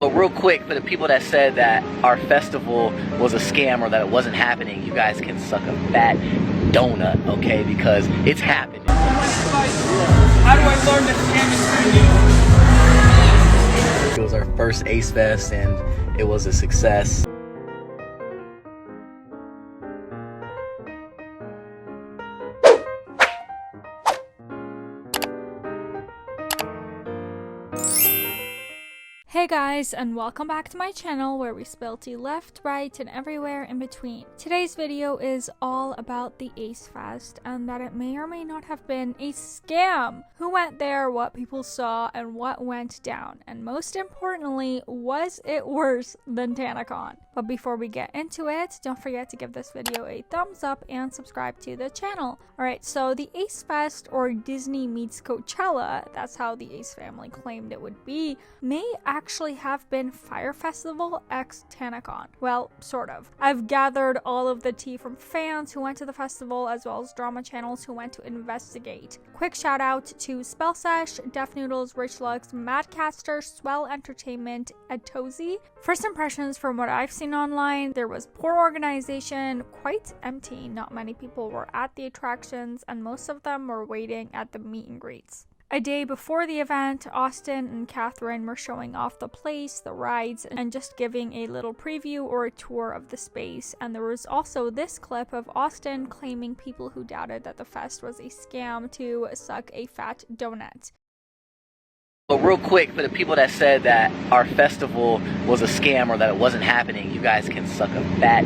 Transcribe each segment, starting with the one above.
But real quick, for the people that said that our festival was a scam or that it wasn't happening, you guys can suck a fat donut, okay? Because it's happening. How do I learn the scam? It was our first Ace Fest and it was a success. Hey guys, and welcome back to my channel where we spill tea left, right, and everywhere in between. Today's video is all about the Ace Fest and that it may or may not have been a scam. Who went there, what people saw, and what went down. And most importantly, was it worse than Tanacon? But before we get into it, don't forget to give this video a thumbs up and subscribe to the channel. Alright, so the Ace Fest, or Disney meets Coachella, that's how the Ace family claimed it would be, may actually have been Fyre Festival x Tanacon. Well, sort of. I've gathered all of the tea from fans who went to the festival as well as drama channels who went to investigate. Quick shout out to Spill Sesh, Noodles, Rich Lux, Madcatster, Swell Entertainment, Atozy. First impressions from what I've seen online, there was poor organization, quite empty, not many people were at the attractions, and most of them were waiting at the meet and greets. A day before the event, Austin and Catherine were showing off the place, the rides, and just giving a little preview or a tour of the space. And there was also this clip of Austin claiming people who doubted that the fest was a scam to suck a fat donut. But real quick, for the people that said that our festival was a scam or that it wasn't happening, you guys can suck a fat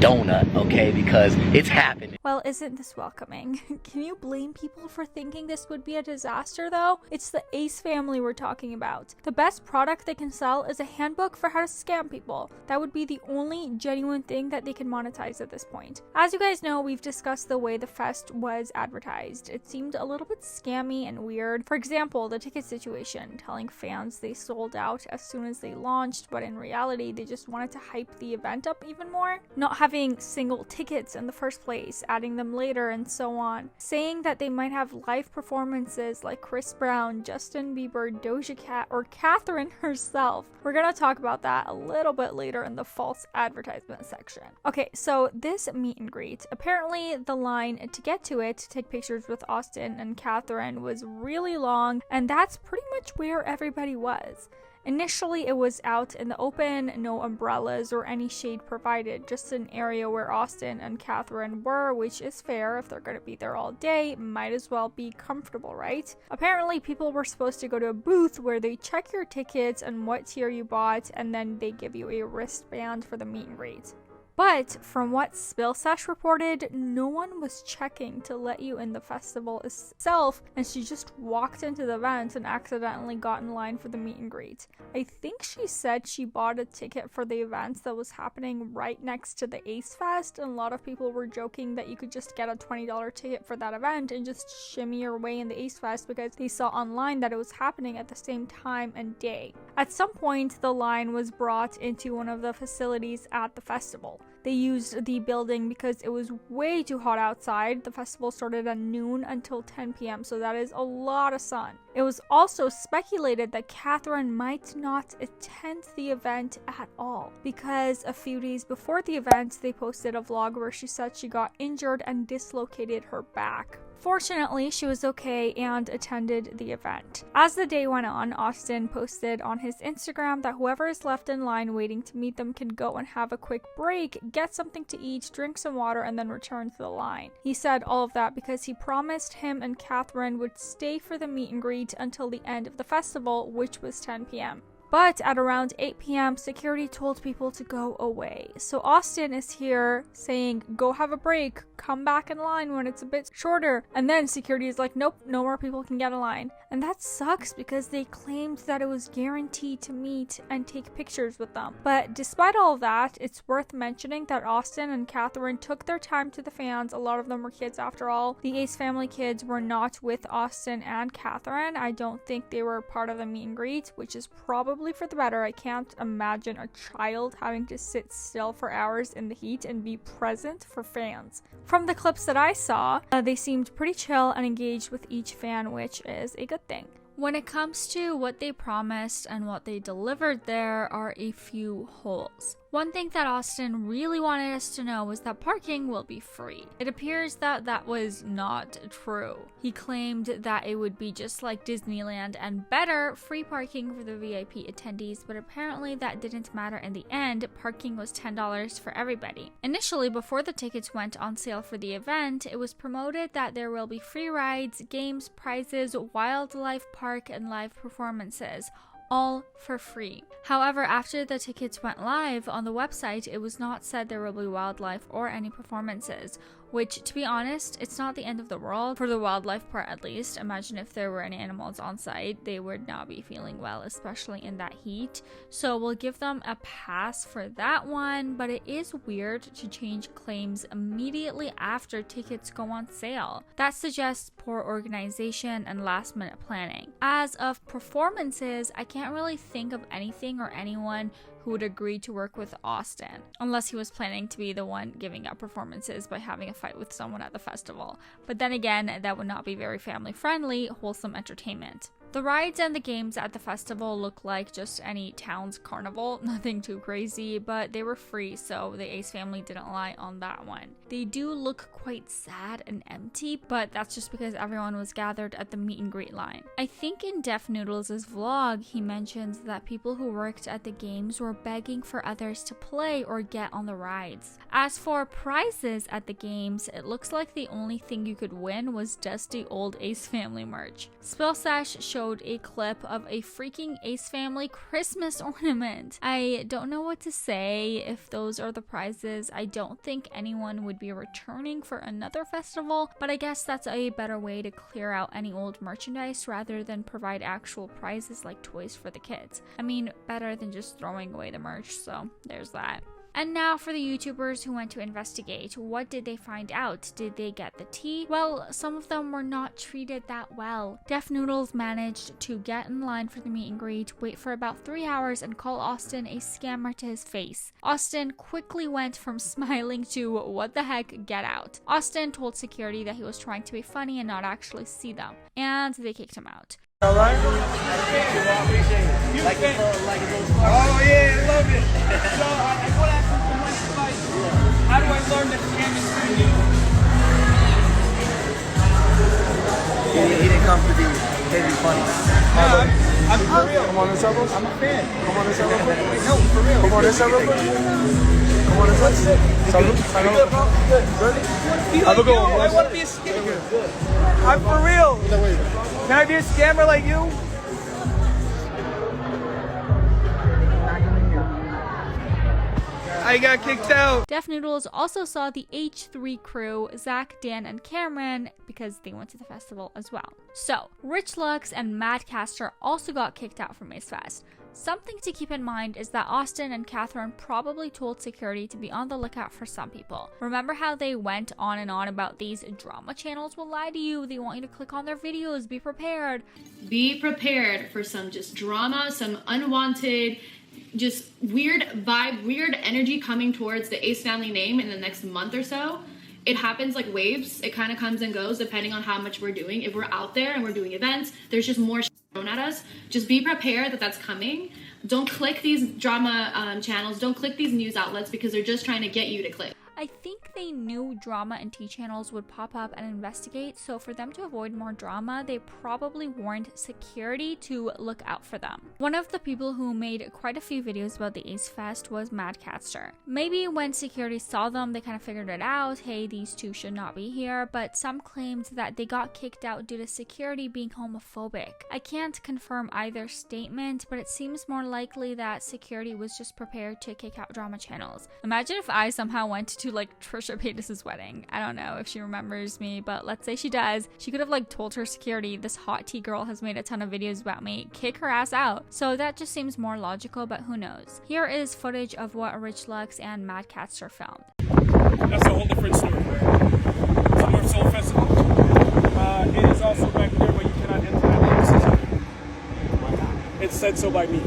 donut, okay? Because it's happening. Well, isn't this welcoming? Can you blame people for thinking this would be a disaster though? It's the Ace family we're talking about. The best product they can sell is a handbook for how to scam people. That would be the only genuine thing that they can monetize at this point. As you guys know, we've discussed the way the fest was advertised. It seemed a little bit scammy and weird. For example, the ticket situation, telling fans they sold out as soon as they launched, but in reality they just wanted to hype the event up even more. Not having single tickets in the first place, adding them later, and so on. Saying that they might have live performances like Chris Brown, Justin Bieber, Doja Cat, or Catherine herself. We're gonna talk about that a little bit later in the false advertisement section. Okay, so this meet and greet, apparently the line to get to it, to take pictures with Austin and Catherine, was really long, and that's pretty much where everybody was. Initially, it was out in the open, no umbrellas or any shade provided, just an area where Austin and Catherine were, which is fair. If they're gonna be there all day, might as well be comfortable, right? Apparently, people were supposed to go to a booth where they check your tickets and what tier you bought, and then they give you a wristband for the meet and greet. But from what Spill Sesh reported, no one was checking to let you in the festival itself, and she just walked into the event and accidentally got in line for the meet and greet. I think she said she bought a ticket for the event that was happening right next to the Ace Fest, and a lot of people were joking that you could just get a $20 ticket for that event and just shimmy your way in the Ace Fest because they saw online that it was happening at the same time and day. At some point, the line was brought into one of the facilities at the festival. They used the building because it was way too hot outside. The festival started at noon until 10 p.m., so that is a lot of sun. It was also speculated that Catherine might not attend the event at all because a few days before the event, they posted a vlog where she said she got injured and dislocated her back. Fortunately, she was okay and attended the event. As the day went on, Austin posted on his Instagram that whoever is left in line waiting to meet them can go and have a quick break, get something to eat, drink some water, and then return to the line. He said all of that because he promised him and Catherine would stay for the meet and greet until the end of the festival, which was 10 p.m. But at around 8 p.m., security told people to go away. So Austin is here saying, go have a break, come back in line when it's a bit shorter. And then security is like, nope, no more people can get in line. And that sucks because they claimed that it was guaranteed to meet and take pictures with them. But despite all of that, it's worth mentioning that Austin and Catherine took their time to the fans. A lot of them were kids after all. The Ace family kids were not with Austin and Catherine. I don't think they were part of the meet and greet, which is probably for the better. I can't imagine a child having to sit still for hours in the heat and be present for fans. From the clips that I saw, they seemed pretty chill and engaged with each fan, which is a good thing. When it comes to what they promised and what they delivered, there are a few holes. One thing that Austin really wanted us to know was that parking will be free. It appears that that was not true. He claimed that it would be just like Disneyland and better, free parking for the VIP attendees, but apparently that didn't matter in the end. Parking was $10 for everybody. Initially, before the tickets went on sale for the event, it was promoted that there will be free rides, games, prizes, wildlife park, and live performances, all for free. However, after the tickets went live on the website, it was not said there will be wildlife or any performances, which, to be honest, it's not the end of the world, for the wildlife part at least. Imagine if there were any animals on site, they would not be feeling well, especially in that heat. So we'll give them a pass for that one, but it is weird to change claims immediately after tickets go on sale. That suggests poor organization and last minute planning. As of performances, I can't really think of anything or anyone who would agree to work with Austin, unless he was planning to be the one giving out performances by having a fight with someone at the festival. But then again, that would not be very family friendly, wholesome entertainment. The rides and the games at the festival look like just any town's carnival, nothing too crazy, but they were free, so the Ace family didn't lie on that one. They do look quite sad and empty, but that's just because everyone was gathered at the meet and greet line. I think in Def Noodles' vlog, he mentions that people who worked at the games were begging for others to play or get on the rides. As for prizes at the games, it looks like the only thing you could win was dusty old Ace family merch. Spill Sesh showed a clip of a freaking Ace family Christmas ornament. I don't know what to say if those are the prizes. I don't think anyone would be returning for another festival, but I guess that's a better way to clear out any old merchandise rather than provide actual prizes like toys for the kids. I mean, better than just throwing away the merch, so there's that. And now for the YouTubers who went to investigate. What did they find out? Did they get the tea? Well, some of them were not treated that well. Def Noodles managed to get in line for the meet and greet, wait for about 3 hours, and call Austin a scammer to his face. Austin quickly went from smiling to what the heck, get out. Austin told security that he was trying to be funny and not actually see them, and they kicked him out. All right. Oh yeah, I love it. So I want to ask you some advice. How do I learn that scam is free? He didn't come to be funny. I'm for real. Come on this up, I'm a fan. Come on this up, real quick. No, for real. Come on this up, real quick. Come on this up. Salud. Be like you. I want to be a scammer. I'm for real. Can I be a scammer like you? I got kicked out. Def Noodles also saw the H3 crew, Zach, Dan, and Cameron, because they went to the festival as well. So, Rich Lux and Madcatster also got kicked out from Ace Fest. Something to keep in mind is that Austin and Catherine probably told security to be on the lookout for some people. Remember how they went on and on about these drama channels will lie to you, they want you to click on their videos, be prepared. Be prepared for some just drama, some unwanted, just weird vibe, weird energy coming towards the Ace family name in the next month or so. It happens like waves. It kind of comes and goes depending on how much we're doing. If we're out there and we're doing events, there's just more thrown at us. Just be prepared that that's coming. Don't click these drama channels. Don't click these news outlets because they're just trying to get you to click. I think they knew drama and tea channels would pop up and investigate, so for them to avoid more drama, they probably warned security to look out for them. One of the people who made quite a few videos about the Ace Fest was Madcatster. Maybe when security saw them, they kind of figured it out, hey, these two should not be here, but some claimed that they got kicked out due to security being homophobic. I can't confirm either statement, but it seems more likely that security was just prepared to kick out drama channels. Imagine if I somehow went to like Trisha Paytas's wedding. I don't know if she remembers me, but let's say she does. She could have like told her security, this hot tea girl has made a ton of videos about me, kick her ass out. So that just seems more logical, but who knows. Here is footage of what Rich Lux and Madcatster filmed. That's a whole different story. It's a North Soul Festival. It is also back there where you cannot enter that system. It's said so by me.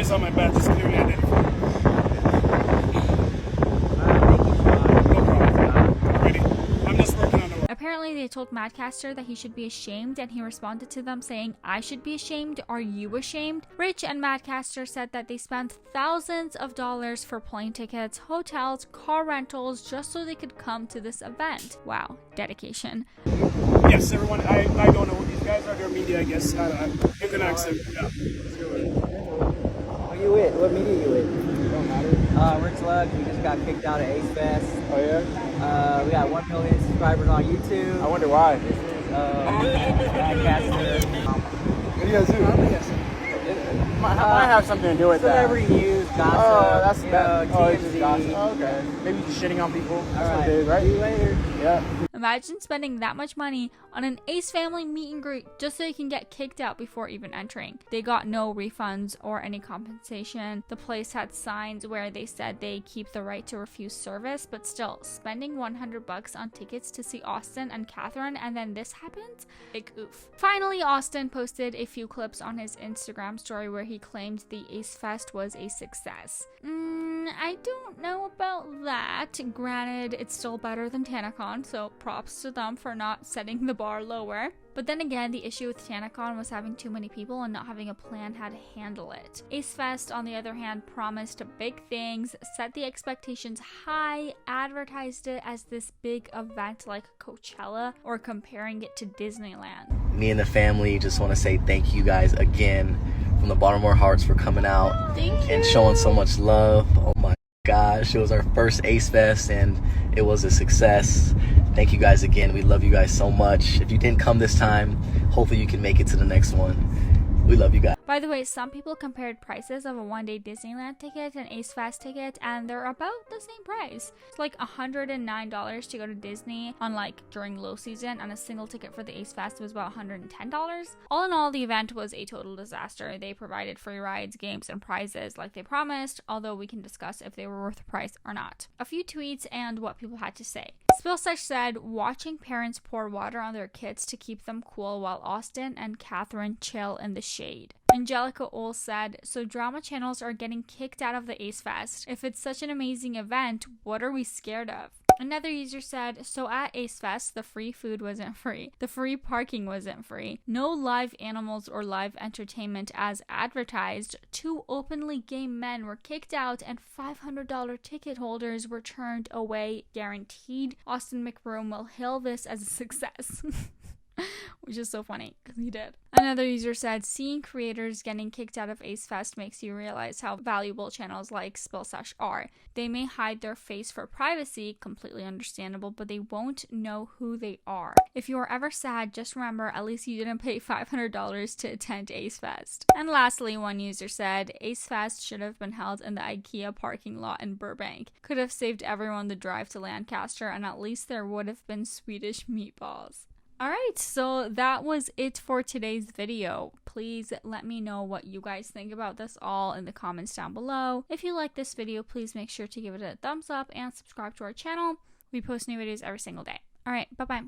On my badge, just clearly identified. No problem. Ready? I'm just working on the they told Madcatster that he should be ashamed, and he responded to them saying, "I should be ashamed? Are you ashamed?" Rich and Madcatster said that they spent thousands of dollars for plane tickets, hotels, car rentals, just so they could come to this event. Wow, dedication. Yes, everyone. I don't know who these guys are. They're media, I guess. In the accent. Yeah. Who you with? What media you with? Don't matter. Rich Luck. We just got kicked out of Ace Fest. Oh yeah? We got 1 million subscribers on YouTube. I wonder why. This is Madcatster. What do you guys do? Might have something to do with Celebrity news, gossip. Oh, that's bad. bad. Oh, it's just gossip. Oh, okay. Maybe just shitting on people. That's what it is, right? See you later. Yeah. Imagine spending that much money on an Ace Family meet and greet just so you can get kicked out before even entering. They got no refunds or any compensation. The place had signs where they said they keep the right to refuse service, but still, spending $100 on tickets to see Austin and Catherine, and then this happens? Big oof. Finally, Austin posted a few clips on his Instagram story where he claimed the Ace Fest was a success. I don't know about that. Granted, it's still better than Tanacon, so props to them for not setting the bar lower. But then again, the issue with Tanacon was having too many people and not having a plan how to handle it. Ace Fest, on the other hand, promised big things, set the expectations high, advertised it as this big event like Coachella, or comparing it to Disneyland. Me and the family just want to say thank you guys again from the bottom of our hearts for coming out and showing so much love. Oh my gosh, it was our first Ace Fest and it was a success. Thank you guys again. We love you guys so much. If you didn't come this time, hopefully you can make it to the next one. We love you guys. By the way, some people compared prices of a one-day Disneyland ticket and Ace Fest ticket, and they're about the same price. It's like $109 to go to Disney on during low season, and a single ticket for the Ace Fest was about $110. All in all, the event was a total disaster. They provided free rides, games, and prizes like they promised, although we can discuss if they were worth the price or not. A few tweets and what people had to say. Spill Sesh said, "Watching parents pour water on their kids to keep them cool while Austin and Catherine chill in the shade." Angelica Ole said, "So drama channels are getting kicked out of the Ace Fest. If it's such an amazing event, what are we scared of?" Another user said, "So at Ace Fest, the free food wasn't free. The free parking wasn't free. No live animals or live entertainment as advertised. 2 openly gay men were kicked out and $500 ticket holders were turned away, guaranteed. Austin McBroom will hail this as a success." Which is so funny, because he did. Another user said, "Seeing creators getting kicked out of Ace Fest makes you realize how valuable channels like Spill Sesh are. They may hide their face for privacy, completely understandable, but they won't know who they are. If you are ever sad, just remember at least you didn't pay $500 to attend Ace Fest." And lastly, one user said, "Ace Fest should have been held in the IKEA parking lot in Burbank. Could have saved everyone the drive to Lancaster, and at least there would have been Swedish meatballs." Alright, so that was it for today's video. Please let me know what you guys think about this all in the comments down below. If you like this video, please make sure to give it a thumbs up and subscribe to our channel. We post new videos every single day. Alright, bye-bye.